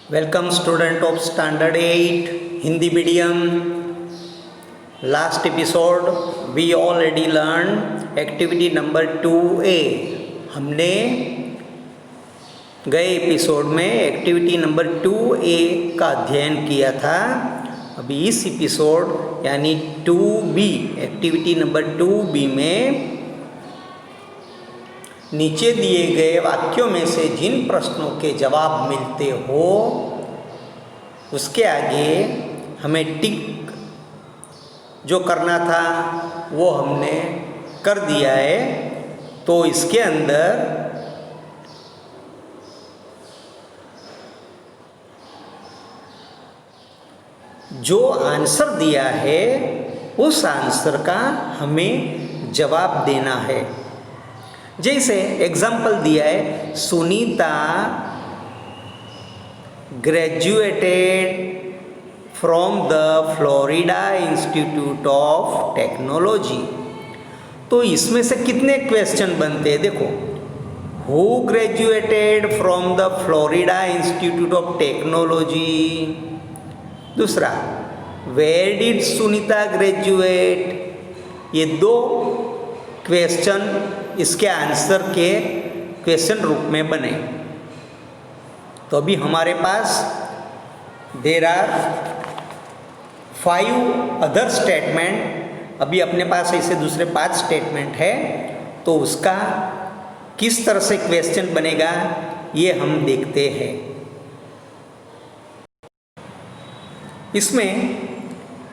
Welcome student of standard 8 Hindi medium. Last episode we already learned activity number 2A. हमने गए episode में activity number 2A का अध्ययन किया था। अभी इस एपिसोड यानी 2B एक्टिविटी नंबर 2B में नीचे दिए गए वाक्यों में से जिन प्रश्नों के जवाब मिलते हो उसके आगे हमें टिक जो करना था वो हमने कर दिया है। तो इसके अंदर जो आंसर दिया है उस आंसर का हमें जवाब देना है। जैसे एग्जाम्पल दिया है, Sunita graduated from the Florida institute of technology. तो इसमें से कितने क्वेश्चन बनते हैं देखो। Who graduated from the Florida institute of technology. दूसरा, वेयर डिड सुनीता ग्रेजुएट। ये दो क्वेश्चन इसके आंसर के क्वेश्चन रूप में बने। तो अभी हमारे पास देयर आर 5 अदर स्टेटमेंट। अभी अपने पास ऐसे दूसरे 5 स्टेटमेंट है। तो उसका किस तरह से क्वेश्चन बनेगा ये हम देखते हैं। इसमें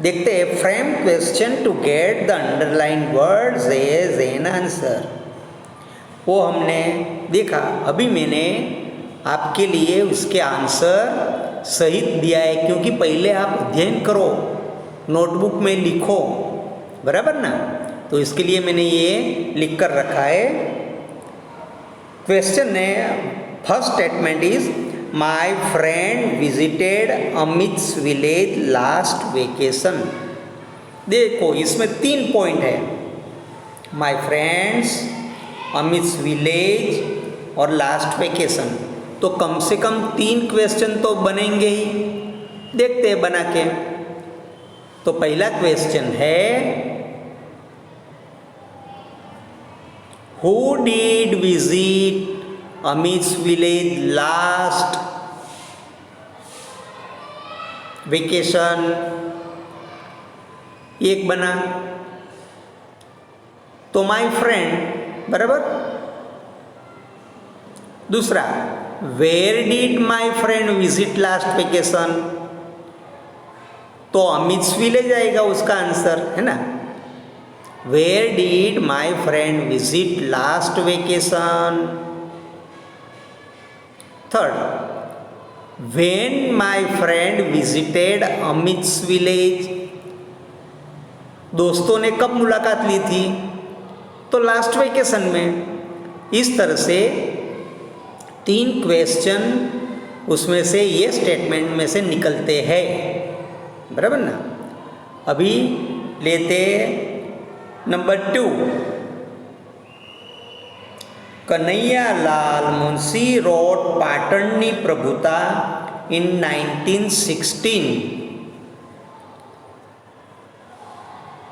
देखते हैं, frame question to get the underline words as an answer. वो हमने देखा। अभी मैंने आपके लिए उसके आंसर सहित दिया है, क्योंकि पहले आप अध्ययन करो, नोटबुक में लिखो, बराबर ना। तो इसके लिए मैंने ये लिख कर रखा है। क्वेश्चन है, first statement is my friend visited Amit's village last vacation. देखो इसमें 3 पॉइंट है, माई फ्रेंड्स, अमित्स विलेज और लास्ट वेकेशन। तो कम से कम 3 क्वेश्चन तो बनेंगे ही। देखते हैं बना के। तो पहला क्वेश्चन है, who did visit Amit's village last vacation. एक बना। तो माय फ्रेंड, बराबर। दूसरा, where did my friend visit last vacation. तो अमित्स विलेज आएगा उसका आंसर, है ना। Where did my friend visit last vacation. Third, when my friend visited Amit's village. दोस्तों ने कब मुलाकात ली थी। तो लास्ट वेकेशन में। इस तरह से 3 क्वेश्चन उसमें से ये स्टेटमेंट में से निकलते हैं, बराबर ना। अभी लेते नंबर 2। कन्हैया लाल मुंशी रोट पाटनी प्रभुता इन 1916।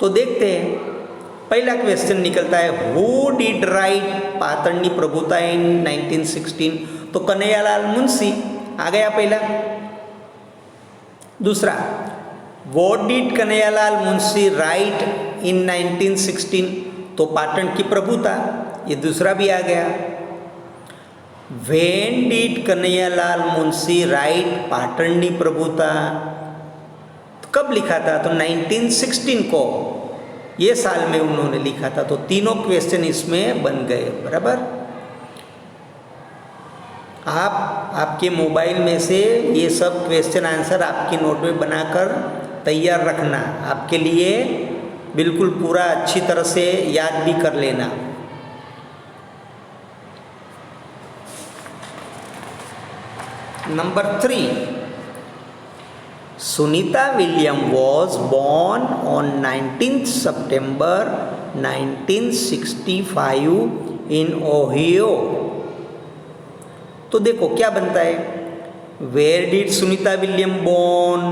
तो देखते हैं, पहला क्वेश्चन निकलता है, हु डिड राइट पाटनी प्रभुता इन 1916। तो कन्हैयालाल मुंशी आ गया पहला। दूसरा, what did Kanhaiyalal Munshi write in 1916। तो पाटन की प्रभुता, ये दूसरा भी आ गया। When did Kanhaiyalal Munshi write Patani Prabhuta. तो कब लिखा था। तो 1916 को, ये साल में उन्होंने लिखा था। तो तीनों क्वेश्चन इसमें बन गए, बराबर। आपके मोबाइल में से ये सब क्वेश्चन आंसर आपकी नोट में बनाकर तैयार रखना, आपके लिए बिल्कुल पूरा अच्छी तरह से याद भी कर लेना। Number 3, Sunita William was born on 19th September 1965 in Ohio। तो देखो क्या बनता है, where did Sunita William born,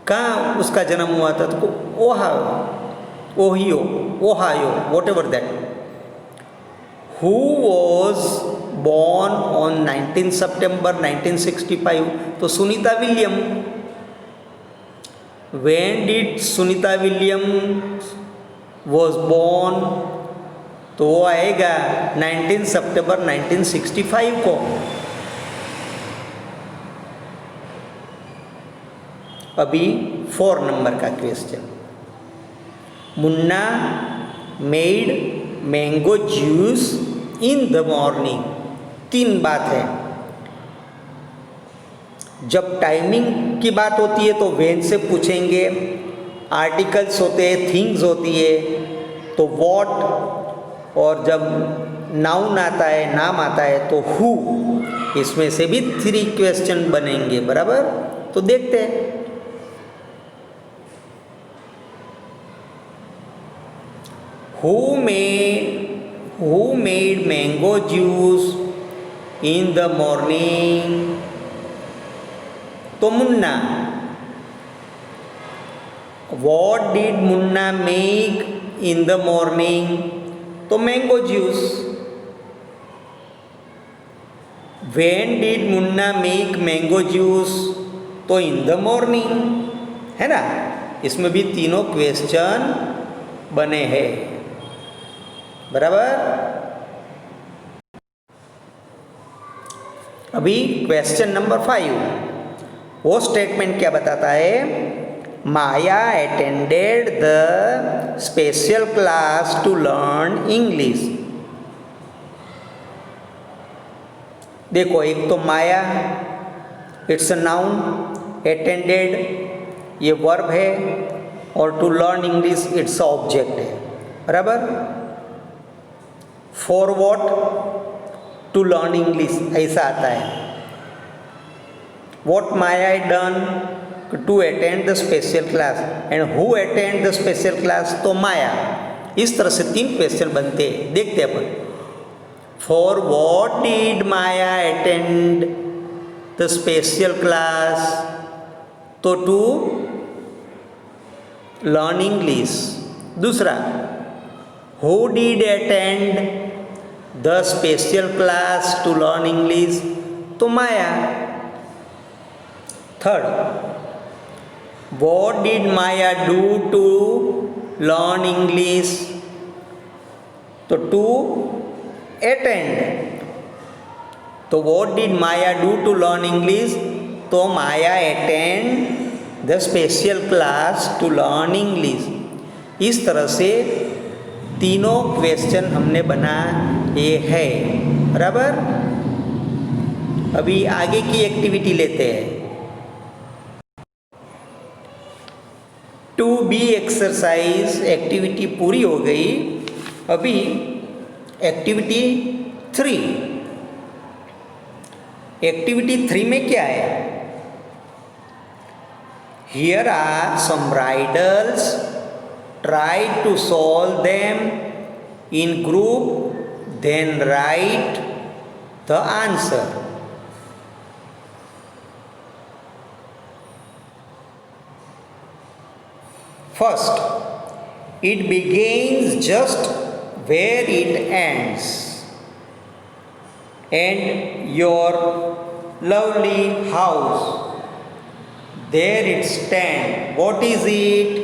कहाँ उसका जन्म हुआ था? तो Ohio, Ohio, whatever that. Who was born on 19 September 1965, तो Sunita William. When did Sunita William was born, तो वो आएगा 19 सितंबर 1965 को। अभी 4 नंबर का question, Munna made mango juice in the morning. 3 बात है। जब टाइमिंग की बात होती है तो वेन से पूछेंगे, आर्टिकल्स होते हैं, थिंग्स होती है तो व्हाट, और जब नाउन आता है, नाम आता है तो हु। इसमें से भी 3 क्वेश्चन बनेंगे, बराबर। तो देखते हैं। Who made mango juice in the morning, तो Munna. What did Munna make in the morning, तो mango juice. When did Munna make mango juice, तो इन द मॉर्निंग, है ना। इसमें भी तीनों क्वेश्चन बने हैं, बराबर। अभी क्वेश्चन नंबर 5, वो स्टेटमेंट क्या बताता है? Maya attended the special class to learn English. देखो, एक तो Maya, it's a noun, attended ये वर्ब है, और to learn English it's object है, बराबर। For what? To learn English, ऐसा आता है। What Maya done? To attend the special class. And who attend the special class? तो माया। इस तरह से 3 क्वेश्चन बनते हैं, देखते हैं अपन। For what did Maya attend the special class, तो टू लर्न इंग्लिश। दूसरा, who did attend the special class to learn English, तो Maya. Third, what did Maya do to learn English, तो टू अटेंड। तो what did Maya do to learn English, तो Maya attend the special class to learn English. इस तरह से तीनों question हमने बनाए हैं, बराबर। अभी आगे की एक्टिविटी लेते हैं। 2B एक्सरसाइज एक्टिविटी पूरी हो गई। अभी एक्टिविटी 3। एक्टिविटी 3 में क्या है? Here are some riddles. Try to solve them in group, then write the answer. First, it begins just where it ends, and your lovely house, there it stands. What is it?